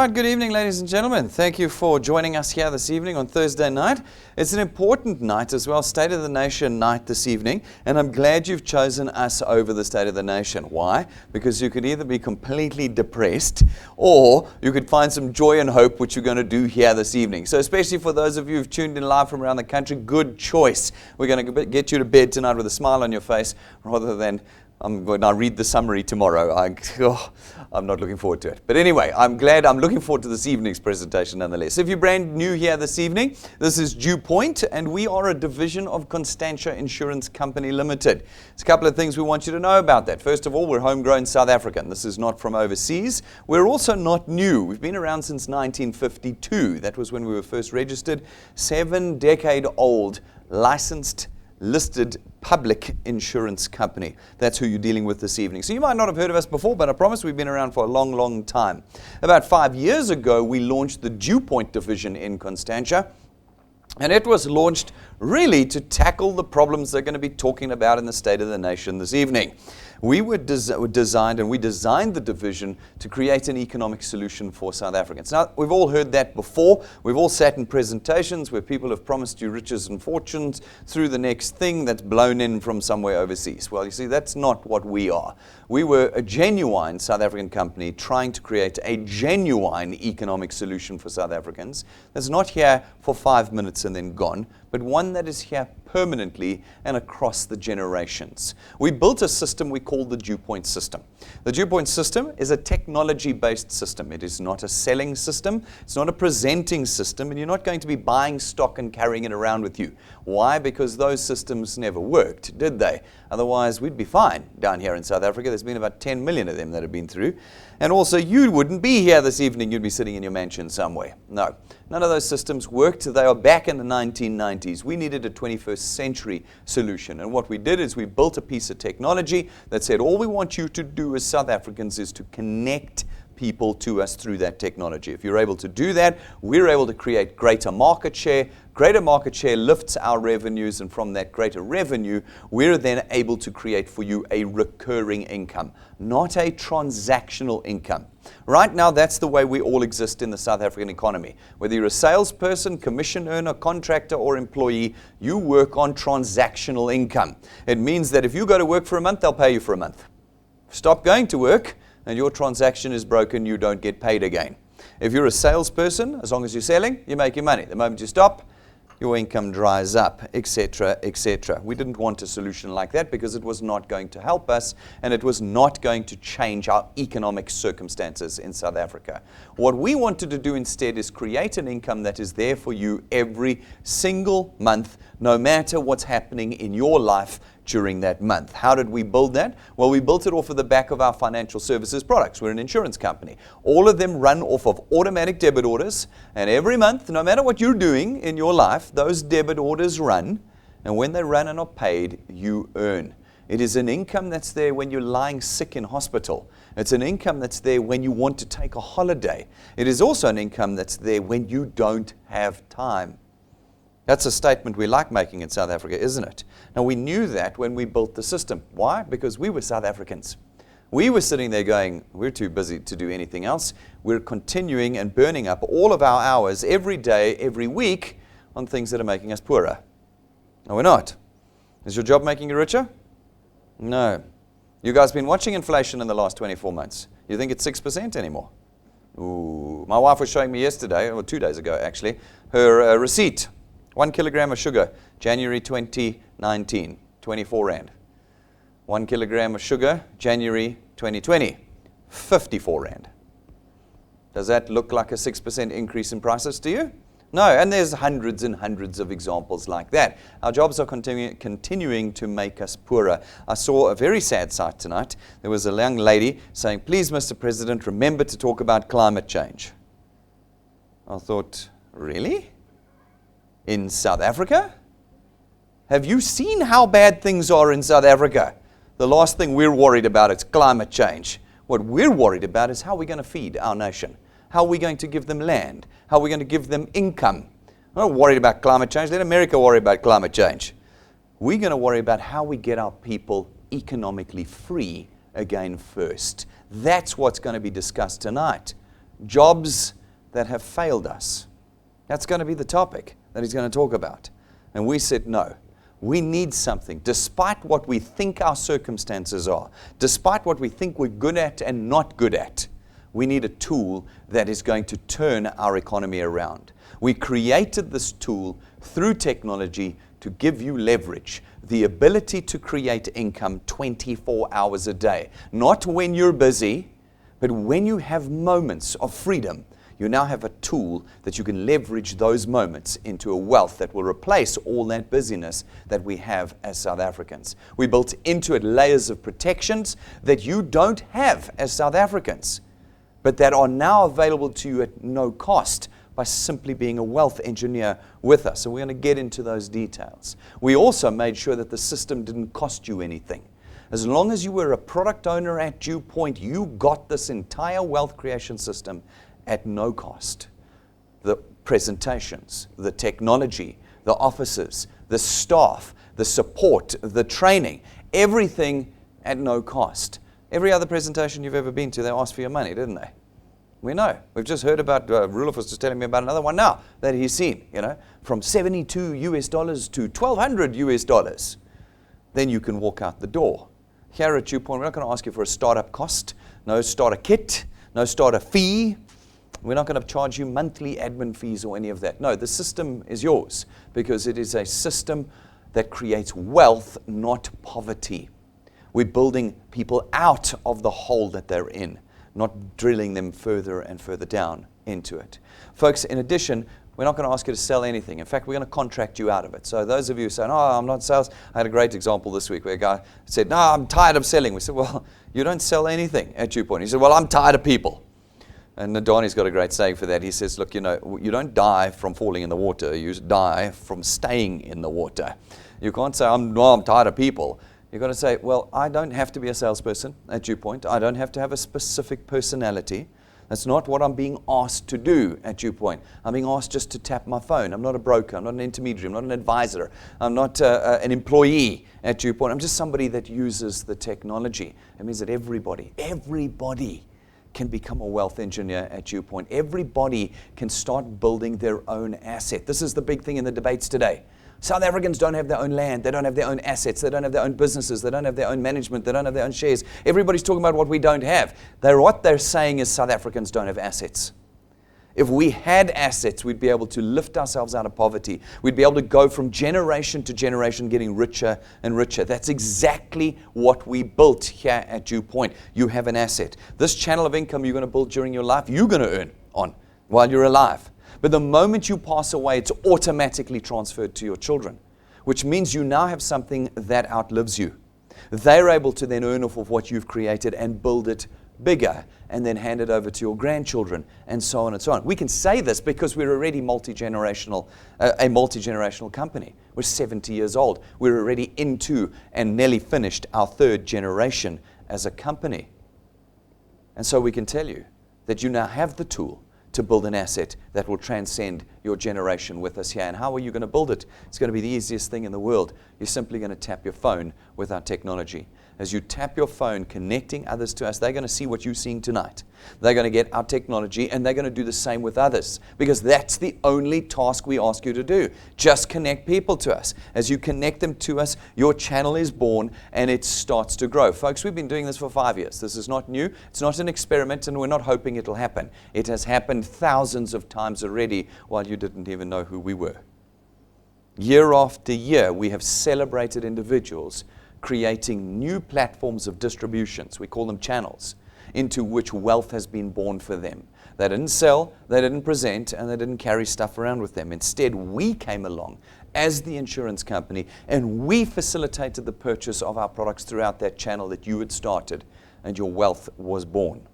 right, good evening, ladies and gentlemen. Thank you for joining us here this evening on Thursday night. It's an important night as well, State of the Nation night this evening, and I'm glad you've chosen us over the State of the Nation. Why? Because you could either be completely depressed or you could find some joy and hope, which you're going to do here this evening. So especially for those of you who've tuned in live from around the country, good choice. We're going to get you to bed tonight with a smile on your face rather than when I read the summary tomorrow. I'm not looking forward to it. But anyway, I'm looking forward to this evening's presentation nonetheless. If you're brand new here this evening, this is DuePoint, and we are a division of Constantia Insurance Company Limited. There's a couple of things we want you to know about that. First of all, we're homegrown South African. This is not from overseas. We're also not new. We've been around since 1952. That was when we were first registered. 7-decade-old licensed listed public insurance company. That's who you're dealing with this evening. So you might not have heard of us before, but I promise we've been around for a long, long time. About 5 years ago, we launched the DuePoint division in Constantia. And it was launched really to tackle the problems they're going to be talking about in the State of the Nation this evening. We designed the division to create an economic solution for South Africans. Now, we've all heard that before. We've all sat in presentations where people have promised you riches and fortunes through the next thing that's blown in from somewhere overseas. Well, you see, that's not what we are. We were a genuine South African company trying to create a genuine economic solution for South Africans that's not here for 5 minutes and then gone, but one that is here permanently and across the generations. We built a system we call the DuePoint system. The DuePoint system is a technology-based system. It is not a selling system. It's not a presenting system, and you're not going to be buying stock and carrying it around with you. Why? Because those systems never worked, did they? Otherwise, we'd be fine down here in South Africa. There's been about 10 million of them that have been through. And also, you wouldn't be here this evening. You'd be sitting in your mansion somewhere. No, none of those systems worked. They are back in the 1990s. We needed a 21st century solution. And what we did is we built a piece of technology that said, all we want you to do as South Africans is to connect people to us through that technology. If you're able to do that, we're able to create greater market share. Greater market share lifts our revenues, and from that greater revenue, we're then able to create for you a recurring income, not a transactional income. Right now, that's the way we all exist in the South African economy. Whether you're a salesperson, commission earner, contractor, or employee, you work on transactional income. It means that if you go to work for a month, they'll pay you for a month. Stop going to work, and your transaction is broken, you don't get paid again. If you're a salesperson, as long as you're selling, you make your money. The moment you stop, your income dries up, etc., etc. We didn't want a solution like that because it was not going to help us, and it was not going to change our economic circumstances in South Africa. What we wanted to do instead is create an income that is there for you every single month, no matter what's happening in your life during that month. How did we build that? Well, we built it off of the back of our financial services products. We're an insurance company. All of them run off of automatic debit orders, and every month, no matter what you're doing in your life, those debit orders run, and when they run and are paid, you earn. It is an income that's there when you're lying sick in hospital. It's an income that's there when you want to take a holiday. It is also an income that's there when you don't have time. That's a statement we like making in South Africa, isn't it? Now, we knew that when we built the system. Why? Because we were South Africans. We were sitting there going, we're too busy to do anything else. We're continuing and burning up all of our hours every day, every week, on things that are making us poorer. No, we're not. Is your job making you richer? No. You guys been watching inflation in the last 24 months. You think it's 6% anymore? Ooh. My wife was showing me yesterday, or 2 days ago actually, her receipt. 1 kilogram of sugar, January 2019, 24 Rand. 1 kilogram of sugar, January 2020, 54 Rand. Does that look like a 6% increase in prices to you? No, and there's hundreds and hundreds of examples like that. Our jobs are continuing to make us poorer. I saw a very sad sight tonight. There was a young lady saying, please, Mr. President, remember to talk about climate change. I thought, really? In South Africa? Have you seen how bad things are in South Africa? The last thing we're worried about is climate change. What we're worried about is how we're going to feed our nation. How are we going to give them land? How are we going to give them income? We're not worried about climate change. Let America worry about climate change. We're going to worry about how we get our people economically free again first. That's what's going to be discussed tonight. jobs that have failed us. That's going to be the topic that he's going to talk about. And we said no. We need something, despite what we think our circumstances are, despite what we think we're good at and not good at. We need a tool that is going to turn our economy around. We created this tool through technology to give you leverage, the ability to create income 24 hours a day. Not when you're busy, but when you have moments of freedom. You now have a tool that you can leverage those moments into a wealth that will replace all that busyness that we have as South Africans. We built into it layers of protections that you don't have as South Africans, but that are now available to you at no cost by simply being a wealth engineer with us. So we're going to get into those details. We also made sure that the system didn't cost you anything. As long as you were a product owner at DuePoint, you got this entire wealth creation system at no cost. The presentations, the technology, the offices, the staff, the support, the training, everything at no cost. Every other presentation you've ever been to, they asked for your money, didn't they? We know. We've just heard about, Rulif was just telling me about another one now that he's seen, from $72 to $1,200. Then you can walk out the door. Here at DuePoint, we're not going to ask you for a startup cost, no starter kit, no starter fee. We're not going to charge you monthly admin fees or any of that. No, the system is yours because it is a system that creates wealth, not poverty. We're building people out of the hole that they're in, not drilling them further and further down into it. Folks, in addition, we're not going to ask you to sell anything. In fact, we're going to contract you out of it. So those of you saying, oh, I'm not sales. I had a great example this week where a guy said, no, I'm tired of selling. We said, well, you don't sell anything at DuePoint. He said, well, I'm tired of people. And Nadani's got a great saying for that. He says, look, you don't die from falling in the water. You die from staying in the water. You can't say, I'm tired of people. You've got to say, well, I don't have to be a salesperson at DuePoint. I don't have to have a specific personality. That's not what I'm being asked to do at DuePoint. I'm being asked just to tap my phone. I'm not a broker. I'm not an intermediary. I'm not an advisor. I'm not an employee at DuePoint. I'm just somebody that uses the technology. It means that everybody can become a wealth engineer at DuePoint. Everybody can start building their own asset. This is the big thing in the debates today. South Africans don't have their own land. They don't have their own assets. They don't have their own businesses. They don't have their own management. They don't have their own shares. Everybody's talking about what we don't have. What they're saying is South Africans don't have assets. If we had assets, we'd be able to lift ourselves out of poverty. We'd be able to go from generation to generation getting richer and richer. That's exactly what we built here at DuePoint. You have an asset. This channel of income you're going to build during your life, you're going to earn on while you're alive. But the moment you pass away, it's automatically transferred to your children, which means you now have something that outlives you. They're able to then earn off of what you've created and build it bigger and then hand it over to your grandchildren and so on and so on. We can say this because we're already a multi-generational company. We're 70 years old. We're already into and nearly finished our third generation as a company. And so we can tell you that you now have the tool to build an asset that will transcend your generation with us here. And how are you going to build it? It's going to be the easiest thing in the world. You're simply going to tap your phone with our technology. As you tap your phone, connecting others to us, they're going to see what you're seeing tonight. They're going to get our technology, and they're going to do the same with others, because that's the only task we ask you to do. Just connect people to us. As you connect them to us, your channel is born, and it starts to grow. Folks, we've been doing this for 5 years. This is not new. It's not an experiment, and we're not hoping it'll happen. It has happened thousands of times already while you didn't even know who we were. Year after year, we have celebrated individuals creating new platforms of distributions, we call them channels, into which wealth has been born for them. They didn't sell, they didn't present, and they didn't carry stuff around with them. Instead, we came along as the insurance company, and we facilitated the purchase of our products throughout that channel that you had started, and your wealth was born.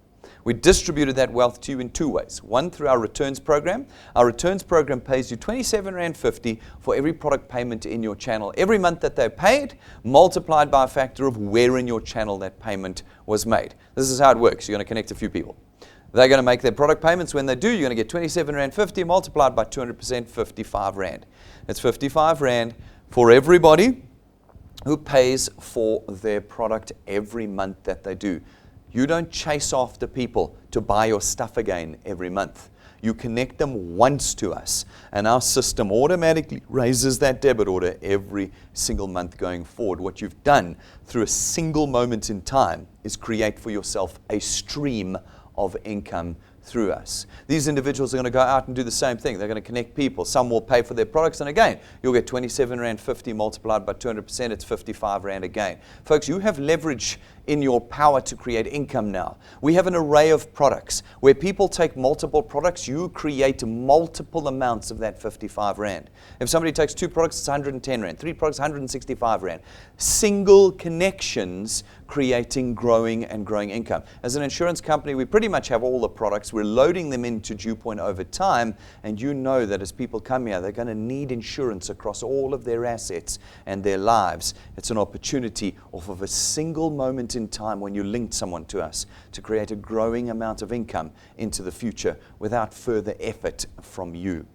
We distributed that wealth to you in two ways. One, through our returns program. Our returns program pays you R27.50 for every product payment in your channel. Every month that they're paid, multiplied by a factor of where in your channel that payment was made. This is how it works. You're going to connect a few people. They're going to make their product payments. When they do, you're going to get R27.50 multiplied by 200%, 55 Rand. That's 55 Rand for everybody who pays for their product every month that they do. You don't chase after people to buy your stuff again every month. You connect them once to us, and our system automatically raises that debit order every single month going forward. What you've done through a single moment in time is create for yourself a stream of income through us. These individuals are going to go out and do the same thing. They're going to connect people. Some will pay for their products, and again, you'll get 27 Rand 50 multiplied by 200%, it's 55 Rand again. Folks, you have leverage in your power to create income now. We have an array of products. Where people take multiple products, you create multiple amounts of that 55 Rand. If somebody takes 2 products, it's 110 Rand. 3 products, 165 Rand. Single connections creating growing income. As an insurance company, we pretty much have all the products. We're loading them into DuePoint over time, and you know that as people come here, they're going to need insurance across all of their assets and their lives. It's an opportunity off of a single moment in time when you link someone to us to create a growing amount of income into the future without further effort from you.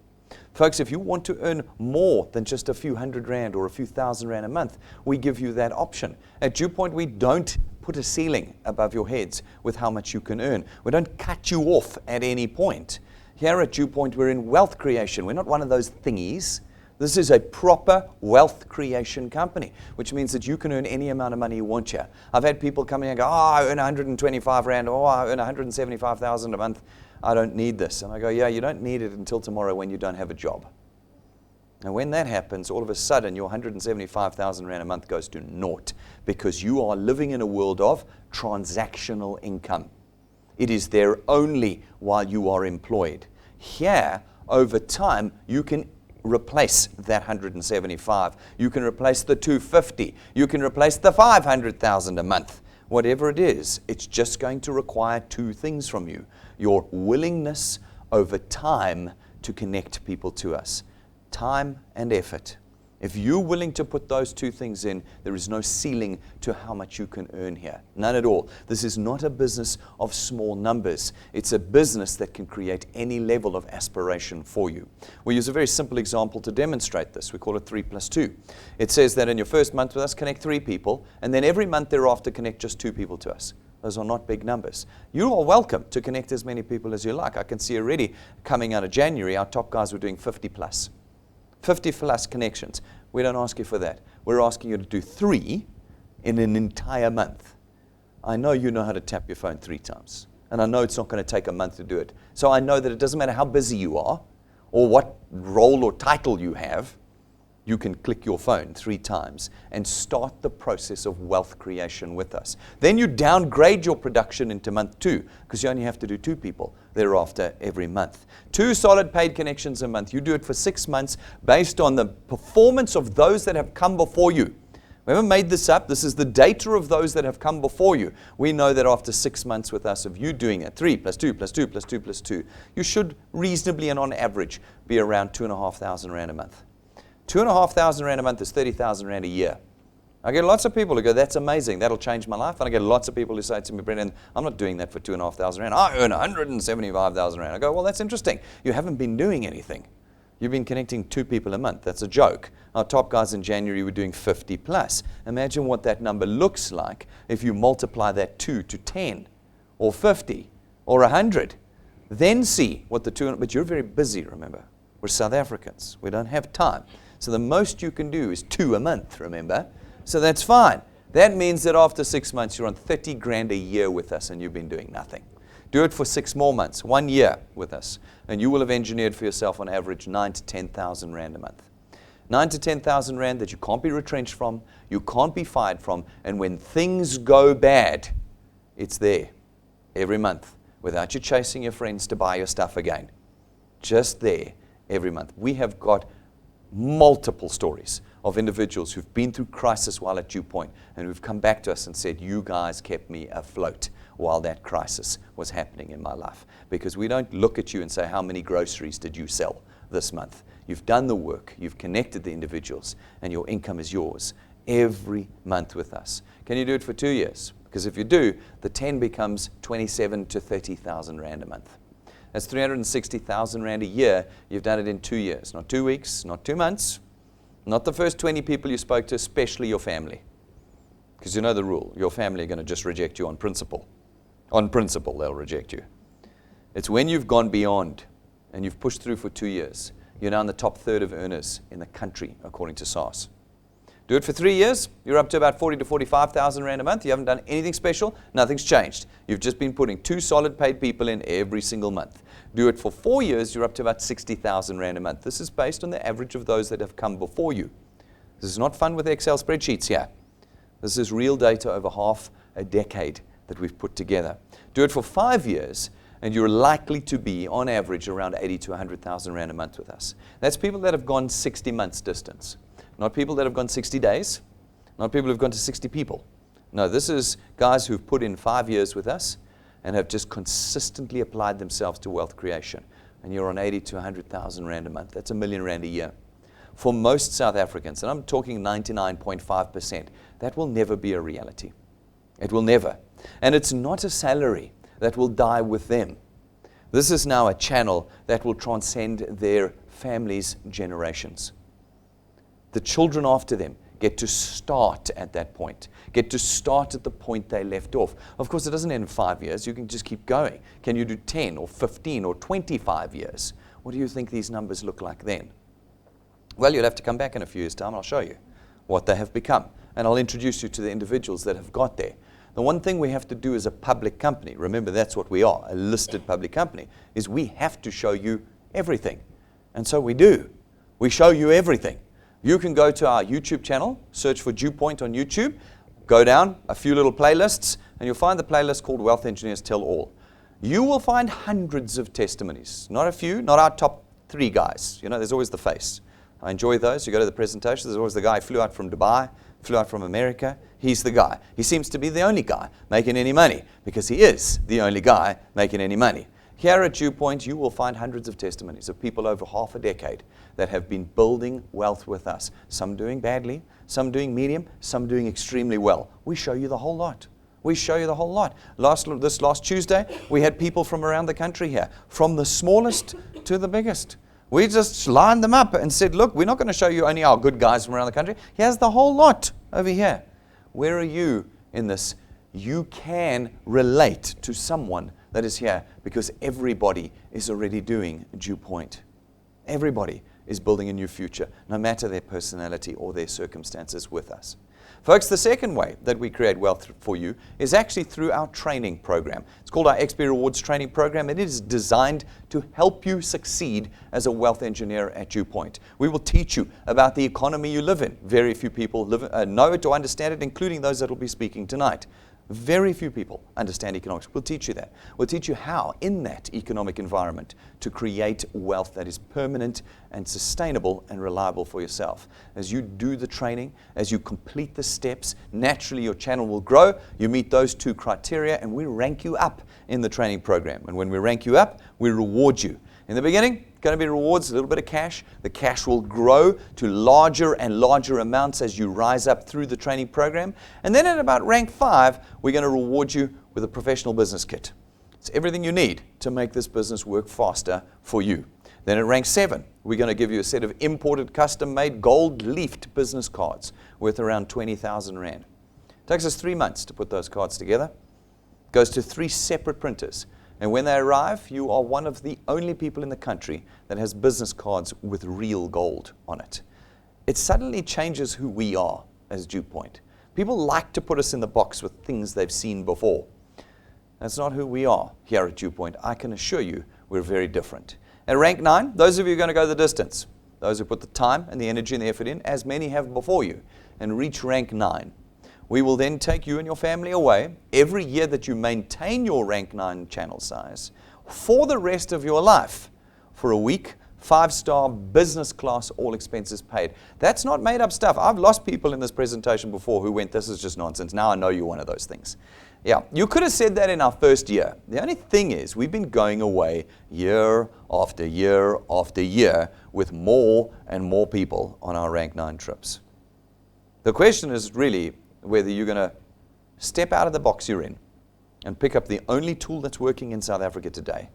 Folks, if you want to earn more than just a few hundred Rand or a few thousand Rand a month, we give you that option. At DuePoint, we don't put a ceiling above your heads with how much you can earn. We don't cut you off at any point. Here at DuePoint, we're in wealth creation. We're not one of those thingies. This is a proper wealth creation company, which means that you can earn any amount of money you want here. I've had people come in and go, oh, I earn 125 Rand, oh, I earn 175,000 a month. I don't need this. And I go, yeah, you don't need it until tomorrow when you don't have a job. And when that happens, all of a sudden, your 175,000 Rand a month goes to naught because you are living in a world of transactional income. It is there only while you are employed. Here, over time, you can replace that 175. You can replace the 250. You can replace the 500,000 a month. Whatever it is, it's just going to require 2 things from you. Your willingness over time to connect people to us. Time and effort. If you're willing to put those 2 things in, there is no ceiling to how much you can earn here. None at all. This is not a business of small numbers. It's a business that can create any level of aspiration for you. We use a very simple example to demonstrate this. We call it 3 plus 2. It says that in your first month with us, connect 3 people, and then every month thereafter, connect just 2 people to us. Those are not big numbers. You are welcome to connect as many people as you like. I can see already coming out of January, our top guys were doing 50 plus. 50 plus connections. We don't ask you for that. We're asking you to do 3 in an entire month. I know you know how to tap your phone 3 times. And I know it's not going to take a month to do it. So I know that it doesn't matter how busy you are or what role or title you have, you can click your phone 3 times and start the process of wealth creation with us. Then you downgrade your production into month 2 because you only have to do 2 people thereafter every month. 2 solid paid connections a month. You do it for 6 months based on the performance of those that have come before you. We haven't made this up. This is the data of those that have come before you. We know that after 6 months with us of you doing it, 3 plus 2 plus 2 plus 2 plus 2, you should reasonably and on average be around 2,500 Rand a month. 2,500 Rand a month is 30,000 Rand a year. I get lots of people who go, that's amazing, that'll change my life. And I get lots of people who say to me, Brendan, I'm not doing that for 2,500 Rand. I earn 175,000 Rand. I go, well, that's interesting. You haven't been doing anything. You've been connecting 2 people a month. That's a joke. Our top guys in January were doing 50 plus. Imagine what that number looks like if you multiply that 2 to 10 or 50 or 100. Then see what the 200, but you're very busy, remember. We're South Africans. We don't have time. So the most you can do is 2 a month, remember? So that's fine. That means that after 6 months, you're on 30 grand a year with us and you've been doing nothing. Do it for 6 more months, 1 year with us, and you will have engineered for yourself on average 9 to 10,000 Rand a month. 9 to 10,000 Rand that you can't be retrenched from, you can't be fired from, and when things go bad, it's there every month without you chasing your friends to buy your stuff again. Just there every month. We have got multiple stories of individuals who've been through crisis while at DuePoint and who've come back to us and said, you guys kept me afloat while that crisis was happening in my life. Because we don't look at you and say, how many groceries did you sell this month? You've done the work, you've connected the individuals, and your income is yours every month with us. Can you do it for 2 years? Because if you do, the 10 becomes 27 to 30,000 Rand a month. That's 360,000 Rand a year. You've done it in 2 years, not 2 weeks, not 2 months, not the first 20 people you spoke to, especially your family. Because you know the rule, your family are going to just reject you on principle. On principle, they'll reject you. It's when you've gone beyond and you've pushed through for 2 years. You're now in the top third of earners in the country, according to SARS. Do it for 3 years, you're up to about 40 to 45,000 Rand a month. You haven't done anything special, nothing's changed. You've just been putting 2 solid paid people in every single month. Do it for 4 years, you're up to about 60,000 Rand a month. This is based on the average of those that have come before you. This is not fun with Excel spreadsheets here. This is real data over half a decade that we've put together. Do it for 5 years, and you're likely to be, on average, around 80 to 100,000 Rand a month with us. That's people that have gone 60 months distance. Not people that have gone 60 days, not people who've gone to 60 people. No, this is guys who've put in 5 years with us and have just consistently applied themselves to wealth creation. And you're on 80 to 100,000 Rand a month. That's R1 million a year. For most South Africans, and I'm talking 99.5%, that will never be a reality. It will never. And it's not a salary that will die with them. This is now a channel that will transcend their families' generations. The children after them get to start at that point, get to start at the point they left off. Of course, it doesn't end in 5 years. You can just keep going. Can you do 10 or 15 or 25 years? What do you think these numbers look like then? Well, you'll have to come back in a few years' time. I'll show you what they have become. And I'll introduce you to the individuals that have got there. The one thing we have to do as a public company, remember that's what we are, a listed public company, is we have to show you everything. And so we do. We show you everything. You can go to our YouTube channel, search for DuePoint on YouTube, go down a few little playlists, and you'll find the playlist called Wealth Engineers Tell All. You will find hundreds of testimonies, not a few, not our top 3 guys. You know, there's always the face. I enjoy those. You go to the presentation, there's always the guy who flew out from Dubai, flew out from America. He's the guy. He seems to be the only guy making any money because he is the only guy making any money. Here at DuePoint, you will find hundreds of testimonies of people over half a decade that have been building wealth with us. Some doing badly, some doing medium, some doing extremely well. We show you the whole lot. We show you the whole lot. This last Tuesday, we had people from around the country here, from the smallest to the biggest. We just lined them up and said, look, we're not going to show you only our good guys from around the country. Here's the whole lot over here. Where are you in this? You can relate to someone that is here because everybody is already doing DuePoint. Everybody is building a new future, no matter their personality or their circumstances with us. Folks, the second way that we create wealth for you is actually through our training program. It's called our XP Rewards Training Program, and it is designed to help you succeed as a wealth engineer at DuePoint. We will teach you about the economy you live in. Very few people know it or understand it, including those that will be speaking tonight. Very few people understand economics. We'll teach you that. We'll teach you how, in that economic environment, to create wealth that is permanent and sustainable and reliable for yourself. As you do the training, as you complete the steps, naturally your channel will grow. You meet those 2 criteria, and we rank you up in the training program. And when we rank you up, we reward you. In the beginning, going to be rewards, a little bit of cash. The cash will grow to larger and larger amounts as you rise up through the training program. And then at about rank 5, we're going to reward you with a professional business kit. It's everything you need to make this business work faster for you. Then at rank 7, we're going to give you a set of imported, custom-made, gold-leafed business cards worth around 20,000 Rand. It takes us 3 months to put those cards together. It goes to 3 separate printers. And when they arrive, you are one of the only people in the country that has business cards with real gold on it. It suddenly changes who we are as DuePoint. People like to put us in the box with things they've seen before. That's not who we are here at DuePoint. I can assure you we're very different. At rank 9, those of you who are going to go the distance, those who put the time and the energy and the effort in, as many have before you, and reach rank 9. We will then take you and your family away every year that you maintain your rank 9 channel size for the rest of your life for a week, 5-star business class, all expenses paid. That's not made up stuff. I've lost people in this presentation before who went, this is just nonsense. Now I know you're one of those things. Yeah, you could have said that in our first year. The only thing is we've been going away year after year after year with more and more people on our rank 9 trips. The question is really whether you're going to step out of the box you're in and pick up the only tool that's working in South Africa today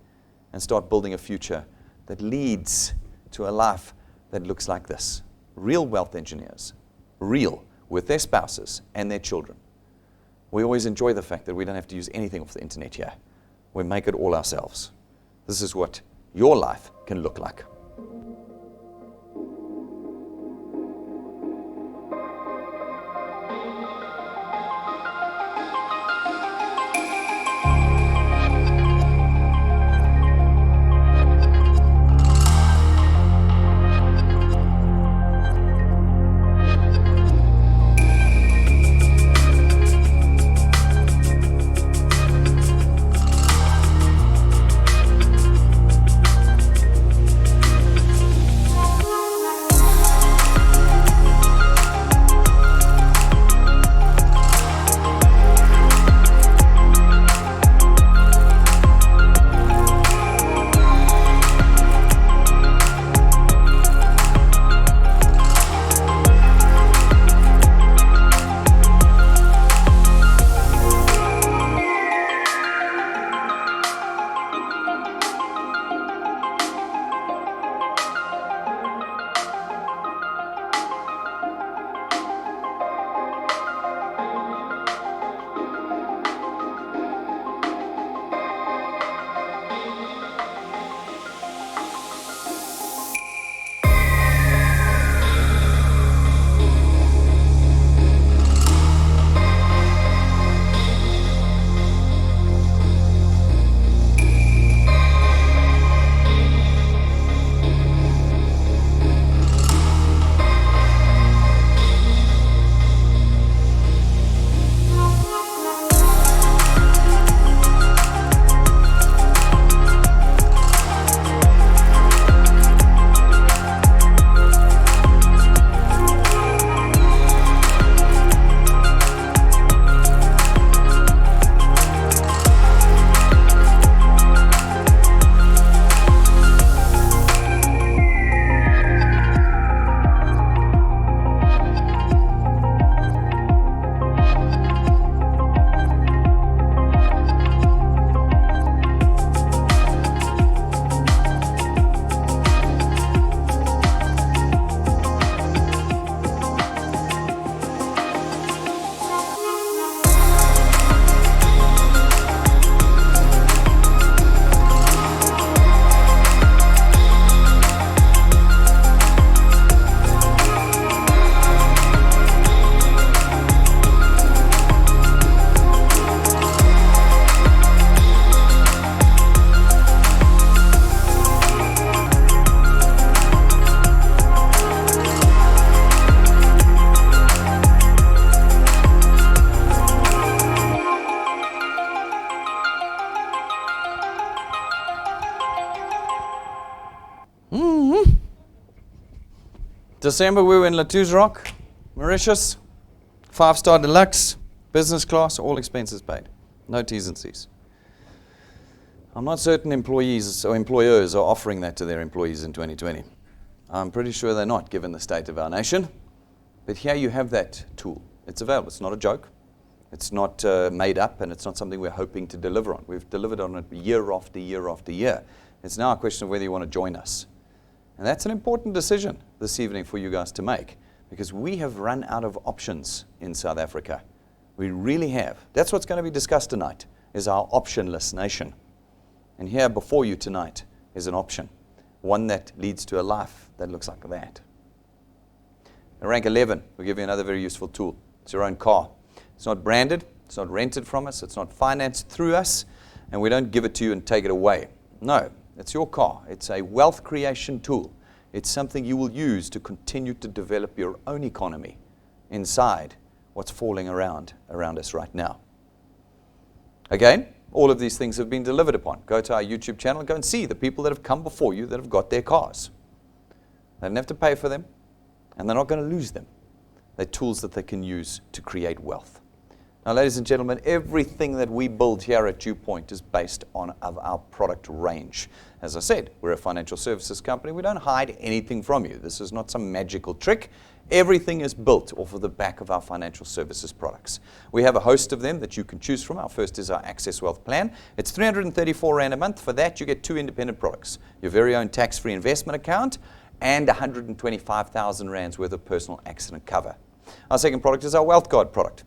and start building a future that leads to a life that looks like this. Real wealth engineers, real, with their spouses and their children. We always enjoy the fact that we don't have to use anything off the internet here. We make it all ourselves. This is what your life can look like. December, we were in Latu's Rock, Mauritius, 5-star deluxe, business class, all expenses paid. No T's and C's. I'm not certain employees or employers are offering that to their employees in 2020. I'm pretty sure they're not, given the state of our nation. But here you have that tool. It's available. It's not a joke. It's not made up, and it's not something we're hoping to deliver on. We've delivered on it year after year after year. It's now a question of whether you want to join us. And that's an important decision this evening for you guys to make, because we have run out of options in South Africa. We really have. That's what's going to be discussed tonight, is our optionless nation. And here before you tonight is an option, one that leads to a life that looks like that. At rank 11, we'll give you another very useful tool. It's your own car. It's not branded, it's not rented from us, it's not financed through us, and we don't give it to you and take it away. No, it's your car. It's a wealth creation tool. It's something you will use to continue to develop your own economy inside what's falling around us right now. Again, all of these things have been delivered upon. Go to our YouTube channel and go and see the people that have come before you that have got their cars. They didn't have to pay for them, and they're not going to lose them. They're tools that they can use to create wealth. Now, ladies and gentlemen, everything that we build here at DuePoint is based on our product range. As I said, we're a financial services company. We don't hide anything from you. This is not some magical trick. Everything is built off of the back of our financial services products. We have a host of them that you can choose from. Our first is our Access Wealth Plan. It's 334 Rand a month. For that, you get 2 independent products, your very own tax-free investment account and 125,000 Rands worth of personal accident cover. Our second product is our Wealth Guard product.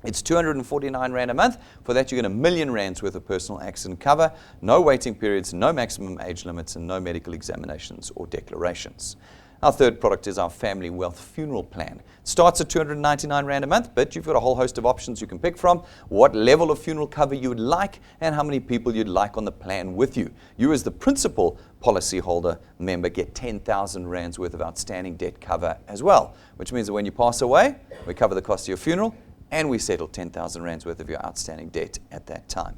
It's 249 Rand a month. For that, you get R1 million worth of personal accident cover, no waiting periods, no maximum age limits, and no medical examinations or declarations. Our third product is our Family Wealth Funeral Plan. It starts at 299 Rand a month, but you've got a whole host of options you can pick from, what level of funeral cover you would like, and how many people you'd like on the plan with you. You as the principal policyholder member get 10,000 Rands worth of outstanding debt cover as well, which means that when you pass away, we cover the cost of your funeral, and we settle 10,000 Rands worth of your outstanding debt at that time.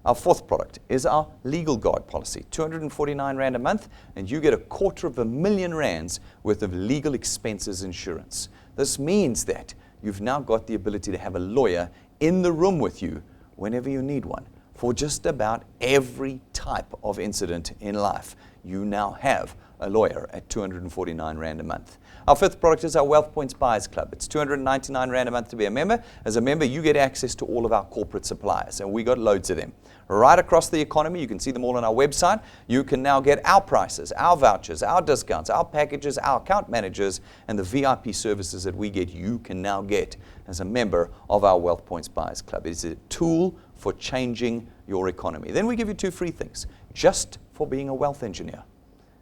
Our fourth product is our Legal Guard policy, 249 Rand a month, and you get R250,000 Rands worth of legal expenses insurance. This means that you've now got the ability to have a lawyer in the room with you whenever you need one. For just about every type of incident in life, you now have a lawyer at 249 Rand a month. Our fifth product is our Wealth Points Buyers Club. It's 299 Rand a month to be a member. As a member, you get access to all of our corporate suppliers, and we got loads of them. Right across the economy, you can see them all on our website. You can now get our prices, our vouchers, our discounts, our packages, our account managers, and the VIP services that we get, you can now get as a member of our Wealth Points Buyers Club. It is a tool for changing your economy. Then we give you 2 free things, just for being a wealth engineer.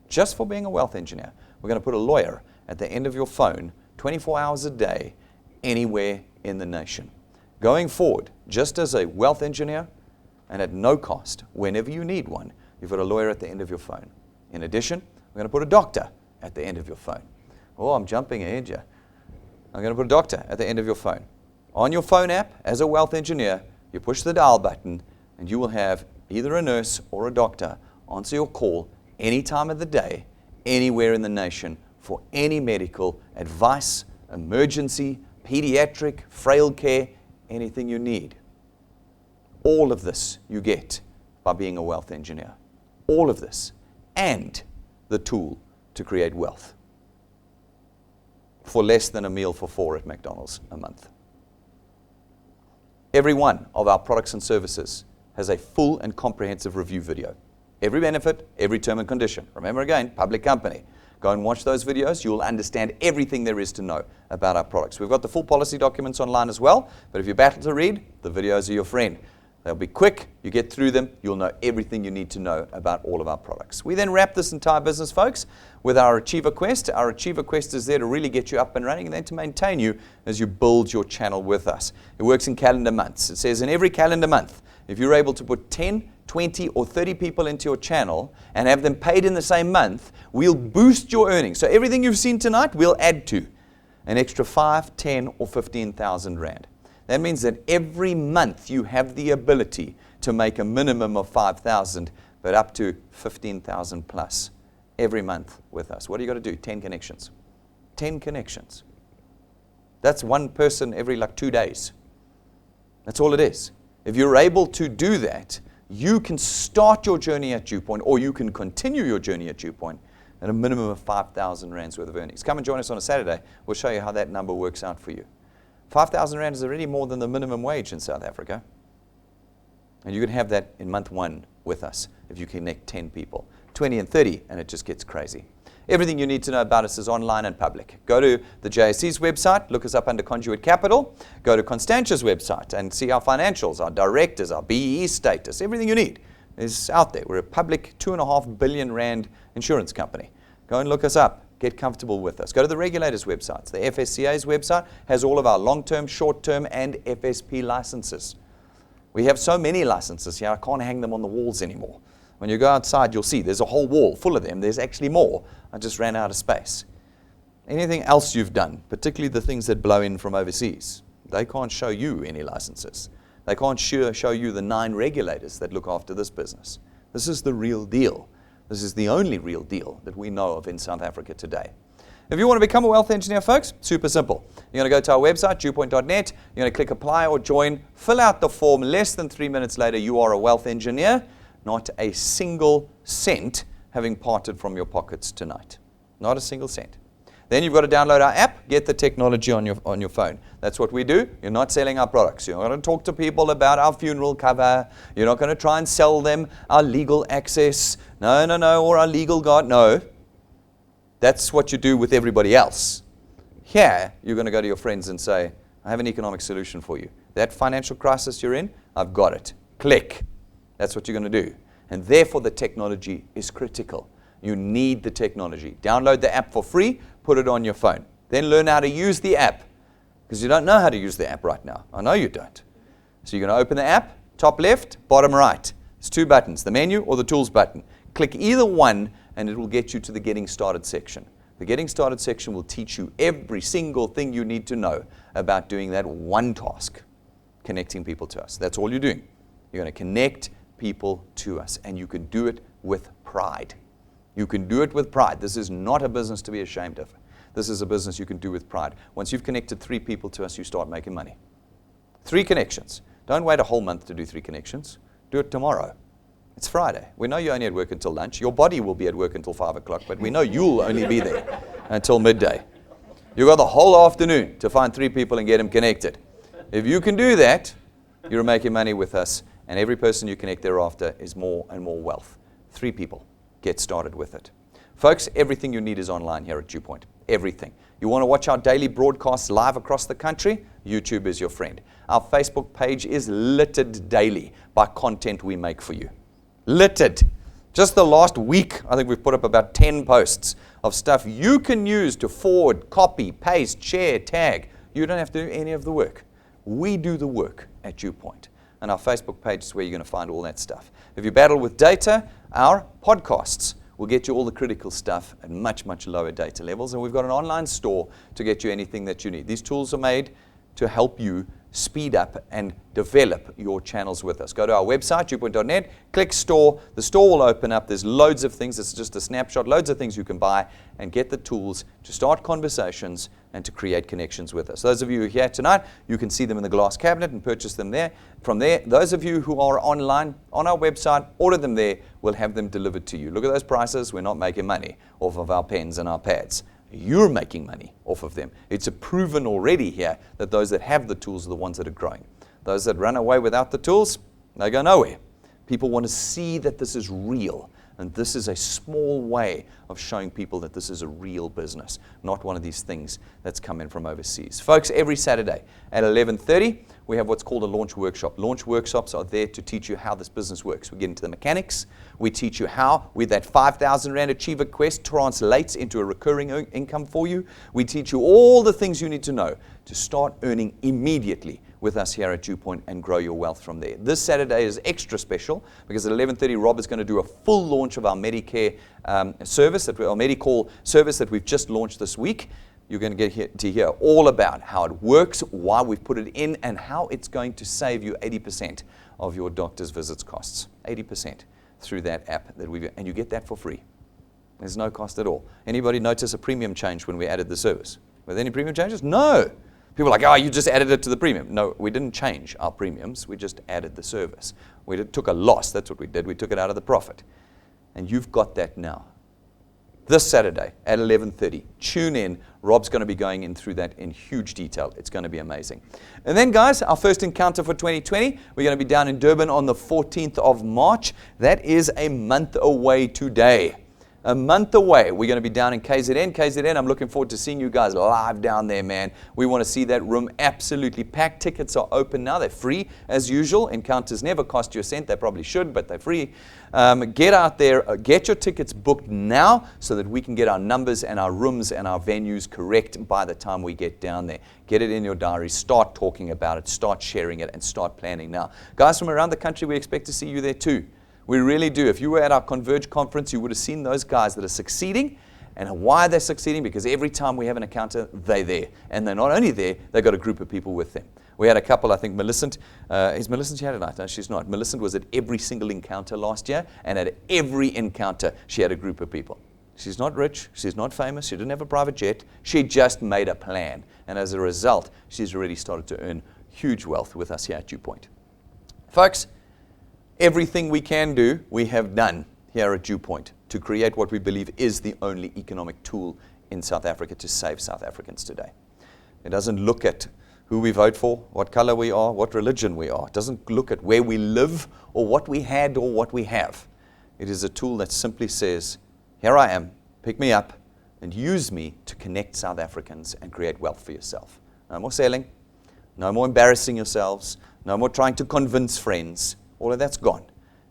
Just for being a wealth engineer. We're going to put a lawyer at the end of your phone, 24 hours a day, anywhere in the nation. Going forward, just as a wealth engineer, and at no cost, whenever you need one, you've got a lawyer at the end of your phone. In addition, we're going to put a doctor at the end of your phone. Oh, I'm jumping ahead here. I'm going to put a doctor at the end of your phone. On your phone app, as a wealth engineer, you push the dial button, and you will have either a nurse or a doctor answer your call any time of the day, anywhere in the nation, for any medical advice, emergency, pediatric, frail care, anything you need. All of this you get by being a wealth engineer. All of this, and the tool to create wealth for less than a meal for 4 at McDonald's a month. Every one of our products and services has a full and comprehensive review video. Every benefit, every term and condition. Remember again, public company. Go and watch those videos. You'll understand everything there is to know about our products. We've got the full policy documents online as well, but if you battle to read, the videos are your friend. They'll be quick. You get through them. You'll know everything you need to know about all of our products. We then wrap this entire business, folks, with our Achiever Quest. Our Achiever Quest is there to really get you up and running and then to maintain you as you build your channel with us. It works in calendar months. It says in every calendar month, if you're able to put 10, 20, or 30 people into your channel and have them paid in the same month, we'll boost your earnings. So everything you've seen tonight, we'll add to an extra 5, 10, or 15,000 Rand. That means that every month you have the ability to make a minimum of 5,000, but up to 15,000 plus every month with us. What do you got to do? 10 connections. 10 connections. That's one person every 2 days. That's all it is. If you're able to do that, you can start your journey at DuePoint, or you can continue your journey at DuePoint at a minimum of 5,000 Rands worth of earnings. Come and join us on a Saturday. We'll show you how that number works out for you. 5,000 Rand is already more than the minimum wage in South Africa. And you can have that in month 1 with us if you connect 10 people. 20 and 30, and it just gets crazy. Everything you need to know about us is online and public. Go to the JSE's website, look us up under Conduit Capital. Go to Constantia's website and see our financials, our directors, our BEE status. Everything you need is out there. We're a public 2.5 billion Rand insurance company. Go and look us up. Get comfortable with us. Go to the regulators' websites. The FSCA's website has all of our long-term, short-term, and FSP licenses. We have so many licenses here, I can't hang them on the walls anymore. When you go outside, you'll see there's a whole wall full of them. There's actually more. I just ran out of space. Anything else you've done, particularly the things that blow in from overseas, they can't show you any licenses. They can't show you the 9 regulators that look after this business. This is the real deal. This is the only real deal that we know of in South Africa today. If you want to become a wealth engineer, folks, super simple. You're going to go to our website, DuePoint.net. You're going to click apply or join, fill out the form. Less than 3 minutes later, you are a wealth engineer. Not a single cent having parted from your pockets tonight. Not a single cent. Then you've got to download our app, get the technology on your phone. That's what we do. You're not selling our products. You're not going to talk to people about our funeral cover. You're not going to try and sell them our legal access. No, or our legal guard. No. That's what you do with everybody else. Here, you're going to go to your friends and say, I have an economic solution for you. That financial crisis you're in, I've got it. Click. That's what you're going to do. And therefore, the technology is critical. You need the technology. Download the app for free, put it on your phone. Then learn how to use the app, because you don't know how to use the app right now. I know you don't. So you're going to open the app, top left, bottom right. There's 2 buttons, the menu or the tools button. Click either one, and it will get you to the Getting Started section. The Getting Started section will teach you every single thing you need to know about doing that one task, connecting people to us. That's all you're doing. You're going to connect people to us, and you can do it with pride. You can do it with pride. This is not a business to be ashamed of. This is a business you can do with pride. Once you've connected 3 people to us, you start making money. 3 connections. Don't wait a whole month to do 3 connections. Do it tomorrow. It's Friday. We know you're only at work until lunch. Your body will be at work until 5 o'clock, but we know you'll only be there until midday. You've got the whole afternoon to find 3 people and get them connected. If you can do that, you're making money with us, and every person you connect thereafter is more and more wealth. 3 people. Get started with it. Folks, everything you need is online here at DuePoint. Everything. You want to watch our daily broadcasts live across the country? YouTube is your friend. Our Facebook page is littered daily by content we make for you. Littered. Just the last week, I think we've put up about 10 posts of stuff you can use to forward, copy, paste, share, tag. You don't have to do any of the work. We do the work at DuePoint. And our Facebook page is where you're going to find all that stuff. If you battle with data, our podcasts will get you all the critical stuff at much, much lower data levels. And we've got an online store to get you anything that you need. These tools are made to help you speed up and develop your channels with us. Go to our website, DuePoint.net, click store. The store will open up. There's loads of things. It's just a snapshot, loads of things you can buy and get the tools to start conversations and to create connections with us. Those of you who are here tonight, you can see them in the glass cabinet and purchase them there. From there, those of you who are online on our website, order them there. We'll have them delivered to you. Look at those prices. We're not making money off of our pens and our pads. You're making money off of them. It's proven already here that those that have the tools are the ones that are growing. Those that run away without the tools, they go nowhere. People want to see that this is real. And this is a small way of showing people that this is a real business, not one of these things that's coming from overseas. Folks, every Saturday at 11:30, we have what's called a launch workshop. Launch workshops are there to teach you how this business works. We get into the mechanics. We teach you how, with that 5,000 Rand Achiever Quest, translates into a recurring income for you. We teach you all the things you need to know to start earning immediately with us here at DuePoint and grow your wealth from there. This Saturday is extra special because at 11:30, Rob is going to do a full launch of our Medicare service, our Medicall service that we've just launched this week. You're going to get to hear all about how it works, why we've put it in, and how it's going to save you 80% of your doctor's visits costs. 80% through that app and you get that for free. There's no cost at all. Anybody notice a premium change when we added the service? Were there any premium changes? No. People are like, oh, you just added it to the premium. No, we didn't change our premiums. We just added the service. We took a loss. That's what we did. We took it out of the profit. And you've got that now. This Saturday at 11:30, tune in. Rob's going to be going in through that in huge detail. It's going to be amazing. And then, guys, our first encounter for 2020, we're going to be down in Durban on the 14th of March. That is a month away today. A month away. We're going to be down in KZN. KZN, I'm looking forward to seeing you guys live down there, man. We want to see that room absolutely packed. Tickets are open now. They're free as usual. Encounters never cost you a cent. They probably should, but they're free. Get out there. Get your tickets booked now so that we can get our numbers and our rooms and our venues correct by the time we get down there. Get it in your diary. Start talking about it. Start sharing it and start planning now. Guys from around the country, we expect to see you there too. We really do. If you were at our Converge conference, you would have seen those guys that are succeeding. And why they're succeeding? Because every time we have an encounter, they're there. And they're not only there, they've got a group of people with them. We had a couple, I think Millicent, is Millicent here tonight? No, she's not. Millicent was at every single encounter last year, and at every encounter, she had a group of people. She's not rich, she's not famous, she didn't have a private jet, she just made a plan. And as a result, she's already started to earn huge wealth with us here at DuePoint. Folks, everything we can do, we have done here at DuePoint to create what we believe is the only economic tool in South Africa to save South Africans today. It doesn't look at who we vote for, what color we are, what religion we are. It doesn't look at where we live or what we had or what we have. It is a tool that simply says, here I am, pick me up and use me to connect South Africans and create wealth for yourself. No more selling, No more embarrassing yourselves. No more trying to convince friends. All of that's gone.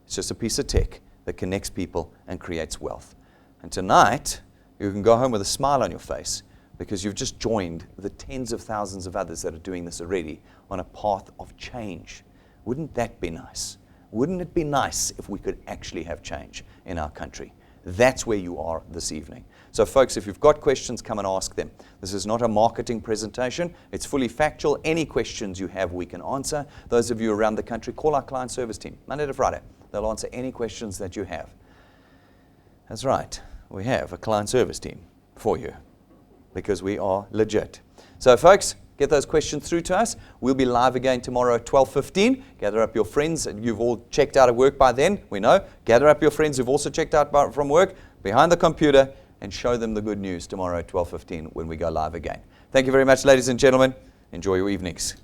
It's just a piece of tech that connects people and creates wealth. And tonight, you can go home with a smile on your face because you've just joined the tens of thousands of others that are doing this already on a path of change. Wouldn't that be nice? Wouldn't it be nice if we could actually have change in our country? That's where you are this evening. So folks, if you've got questions, come and ask them. This is not a marketing presentation. It's fully factual. Any questions you have, we can answer. Those of you around the country, call our client service team, Monday to Friday. They'll answer any questions that you have. That's right. We have a client service team for you because we are legit. So folks, get those questions through to us. We'll be live again tomorrow at 12:15. Gather up your friends. You've all checked out of work by then, we know. Gather up your friends who've also checked out from work behind the computer and show them the good news tomorrow at 12:15 when we go live again. Thank you very much, ladies and gentlemen. Enjoy your evenings.